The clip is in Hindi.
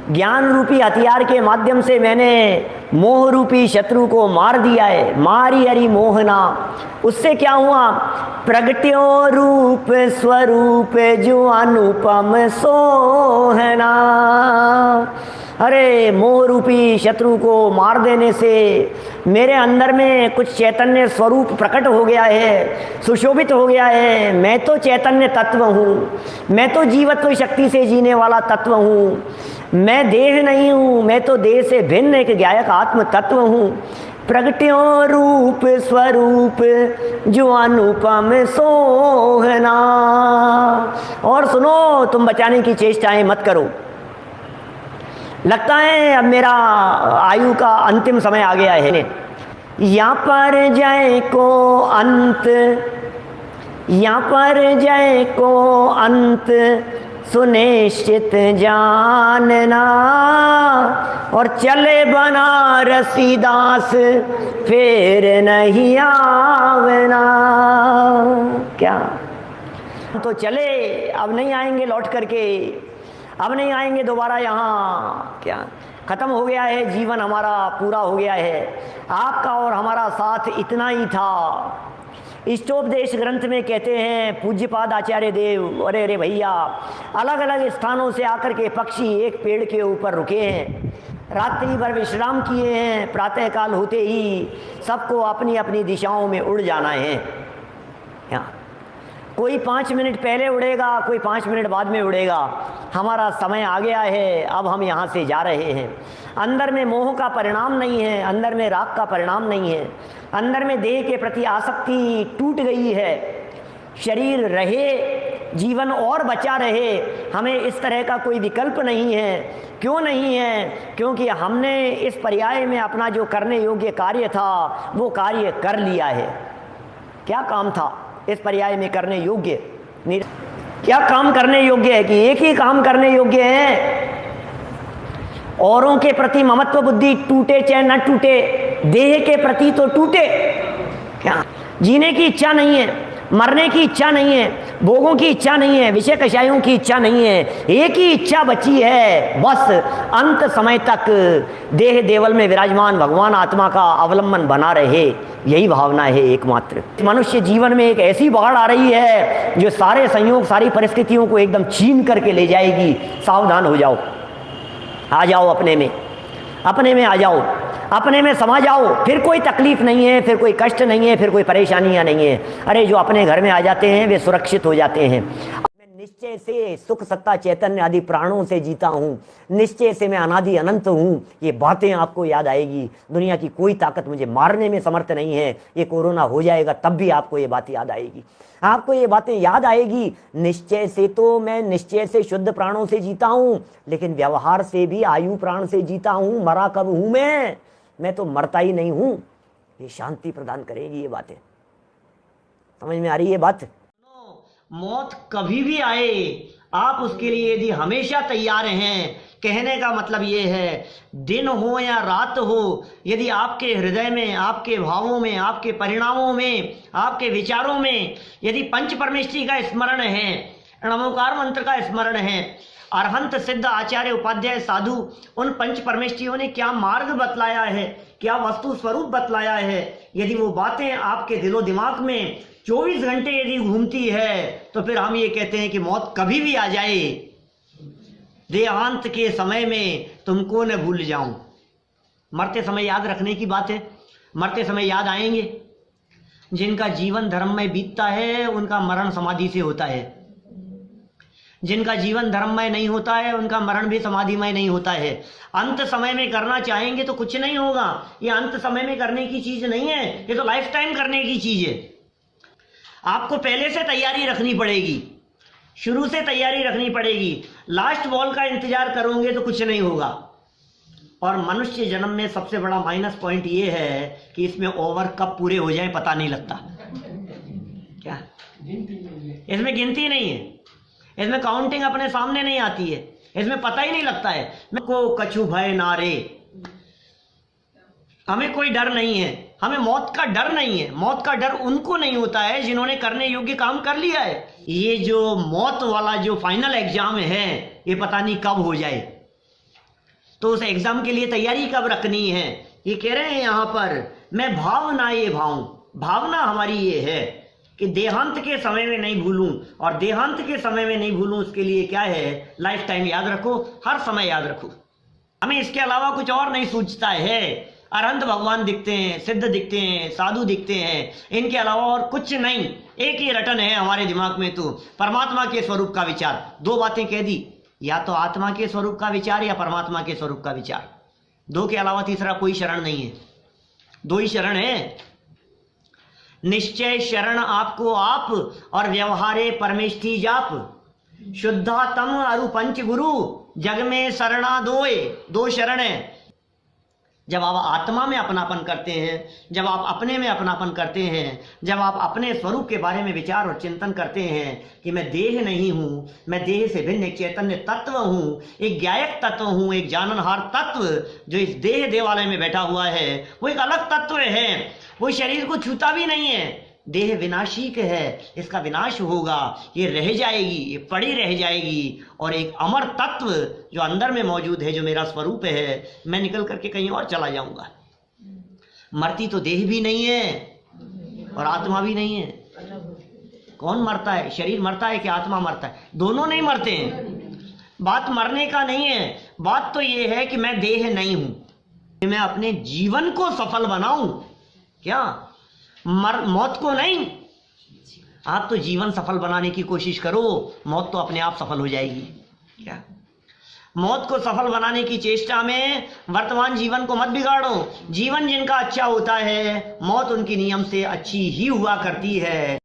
ज्ञान रूपी हथियार के माध्यम से मैंने मोह रूपी शत्रु को मार दिया है। मारी हरि मोहना, उससे क्या हुआ? प्रगट्यो रूप स्वरूप जो अनुपम सोहना। अरे मोह रूपी शत्रु को मार देने से मेरे अंदर में कुछ चैतन्य स्वरूप प्रकट हो गया है, सुशोभित हो गया है। मैं तो चैतन्य तत्व हूँ, मैं तो जीवत्व शक्ति से जीने वाला तत्व हूँ, मैं देह नहीं हूँ, मैं तो देह से भिन्न एक ज्ञायक आत्म तत्व हूँ। प्रगट्यो रूप स्वरूप जो अनुपम सोहना। और सुनो, तुम बचाने की चेष्टाएं मत करो। लगता है अब मेरा आयु का अंतिम समय आ गया है। यहाँ पर जय को अंत, यहाँ पर जय को अंत सुनिश्चित जानना। और चले बनारसी दास फिर नहीं आवना। क्या तो चले, अब नहीं आएंगे लौट करके, अब नहीं आएंगे दोबारा यहाँ। क्या खत्म हो गया है, जीवन हमारा पूरा हो गया है। आपका और हमारा साथ इतना ही था। इष्टोपदेश ग्रंथ में कहते हैं पूज्यपाद आचार्य देव, अरे अरे भैया, अलग अलग स्थानों से आकर के पक्षी एक पेड़ के ऊपर रुके हैं, रात्रि भर विश्राम किए हैं, प्रातःकाल होते ही सबको अपनी अपनी दिशाओं में उड़ जाना है। यहाँ कोई 5 मिनट पहले उड़ेगा, कोई 5 मिनट बाद में उड़ेगा। हमारा समय आ गया है, अब हम यहाँ से जा रहे हैं। अंदर में मोह का परिणाम नहीं है, अंदर में राग का परिणाम नहीं है, अंदर में देह के प्रति आसक्ति टूट गई है। शरीर रहे, जीवन और बचा रहे, हमें इस तरह का कोई विकल्प नहीं है। क्यों नहीं है? क्योंकि हमने इस पर्याय में अपना जो करने योग्य कार्य था वो कार्य कर लिया है। क्या काम था इस पर्याय में करने योग्य? क्या काम करने योग्य है? कि एक ही काम करने योग्य है, औरों के प्रति ममत्व बुद्धि टूटे चाहे न टूटे, देह के प्रति तो टूटे। क्या जीने की इच्छा नहीं है, मरने की इच्छा नहीं है, भोगों की इच्छा नहीं है, विषय कषायों की इच्छा नहीं है। एक ही इच्छा बची है, बस अंत समय तक देह देवल में विराजमान भगवान आत्मा का अवलंबन बना रहे। यही भावना है एकमात्र। मनुष्य जीवन में एक ऐसी बाढ़ आ रही है जो सारे संयोग, सारी परिस्थितियों को एकदम छीन करके ले जाएगी। सावधान हो जाओ, आ जाओ अपने में, अपने में आ जाओ, अपने में समा जाओ। फिर कोई तकलीफ नहीं है, फिर कोई कष्ट नहीं है, फिर कोई परेशानियां नहीं है। अरे जो अपने घर में आ जाते हैं वे सुरक्षित हो जाते हैं। मैं निश्चय से सुख सत्ता चैतन्य आदि प्राणों से जीता हूँ, निश्चय से मैं अनादि अनंत हूँ। ये बातें आपको याद आएगी। दुनिया की कोई ताकत मुझे मारने में समर्थ नहीं है। ये कोरोना हो जाएगा तब भी आपको ये बात याद आएगी, आपको ये बातें याद आएगी। निश्चय से तो मैं निश्चय से शुद्ध प्राणों से जीता हूँ, लेकिन व्यवहार से भी आयु प्राण से जीता हूँ। मरा कब हूँ मैं तो मरता ही नहीं हूँ। ये शांति प्रदान करेगी ये बातें। समझ में आ रही है बात? मौत कभी भी आए, आप उसके लिए यदि हमेशा तैयार हैं। कहने का मतलब ये है, दिन हो या रात हो, यदि आपके हृदय में, आपके भावों में, आपके परिणामों में, आपके विचारों में यदि पंच परमेष्टि का स्मरण है, नमोकार मंत्र का स्मरण है, अरहंत सिद्ध आचार्य उपाध्याय साधु उन पंच परमेष्टियों ने क्या मार्ग बतलाया है, क्या वस्तु स्वरूप बतलाया है, यदि वो बातें आपके दिलो दिमाग में 24 घंटे यदि घूमती है, तो फिर हम ये कहते हैं कि मौत कभी भी आ जाए, देहांत के समय में तुमको न भूल जाऊं। मरते समय याद रखने की बात है। मरते समय याद आएंगे। जिनका जीवन धर्म में बीतता है उनका मरण समाधि से होता है, जिनका जीवन धर्ममय नहीं होता है उनका मरण भी समाधिमय नहीं होता है। अंत समय में करना चाहेंगे तो कुछ नहीं होगा। ये अंत समय में करने की चीज नहीं है, ये तो लाइफ टाइम करने की चीज है। आपको पहले से तैयारी रखनी पड़ेगी, शुरू से तैयारी रखनी पड़ेगी। लास्ट बॉल का इंतजार करोगे तो कुछ नहीं होगा। और मनुष्य जन्म में सबसे बड़ा माइनस पॉइंट ये है कि इसमें ओवर कब पूरे हो जाए पता नहीं लगता। क्या इसमें गिनती नहीं है, इसमें काउंटिंग अपने सामने नहीं आती है, इसमें पता ही नहीं लगता है। मैं को कछु भय नारे, हमें कोई डर नहीं है, हमें मौत का डर नहीं है। मौत का डर उनको नहीं होता है जिन्होंने करने योग्य काम कर लिया है। ये जो मौत वाला जो फाइनल एग्जाम है ये पता नहीं कब हो जाए। तो उस एग्जाम के लिए तैयारी कब रखनी है? ये कह रहे हैं यहाँ पर, मैं भावना ये भाऊं, भावना हमारी ये है कि देहांत के समय में नहीं भूलूं, और देहांत के समय में नहीं भूलूं उसके लिए क्या है, लाइफ टाइम याद रखो, हर समय याद रखो। हमें इसके अलावा कुछ और नहीं सूझता है। अरहंत भगवान दिखते हैं, सिद्ध दिखते हैं, साधु दिखते हैं, इनके अलावा और कुछ नहीं। एक ही रटन है हमारे दिमाग में, तो परमात्मा के स्वरूप का विचार। दो बातें कह दी, या तो आत्मा के स्वरूप का विचार या परमात्मा के स्वरूप का विचार। दो के अलावा तीसरा कोई शरण नहीं है, दो ही शरण है। निश्चय शरण आपको आप, और व्यवहारे परमेष्ठी जाप। शुद्धा तम अरु पंच गुरु, जग में शरणा दोए। दो शरण है। जब आप आत्मा में अपनापन करते हैं, जब आप अपने में अपनापन करते हैं, जब आप अपने स्वरूप के बारे में विचार और चिंतन करते हैं कि मैं देह नहीं हूं, मैं देह से भिन्न एक चैतन्य तत्व हूं, एक ज्ञायक तत्व हूं, एक जाननहार तत्व जो इस देह देवालय में बैठा हुआ है, वो एक अलग तत्व है। वो शरीर को छूता भी नहीं है। देह विनाशिक है, इसका विनाश होगा, ये रह जाएगी, ये पड़ी रह जाएगी, और एक अमर तत्व जो अंदर में मौजूद है, जो मेरा स्वरूप है, मैं निकल करके कहीं और चला जाऊंगा। मरती तो देह भी नहीं है और आत्मा भी नहीं है। कौन मरता है? शरीर मरता है कि आत्मा मरता है? दोनों नहीं मरते हैं। बात मरने का नहीं है, बात तो ये है कि मैं देह नहीं हूं, मैं अपने जीवन को सफल बनाऊं। क्या मौत को नहीं? आप तो जीवन सफल बनाने की कोशिश करो, मौत तो अपने आप सफल हो जाएगी। क्या मौत को सफल बनाने की चेष्टा में वर्तमान जीवन को मत बिगाड़ो। जीवन जिनका अच्छा होता है, मौत उनकी नियम से अच्छी ही हुआ करती है।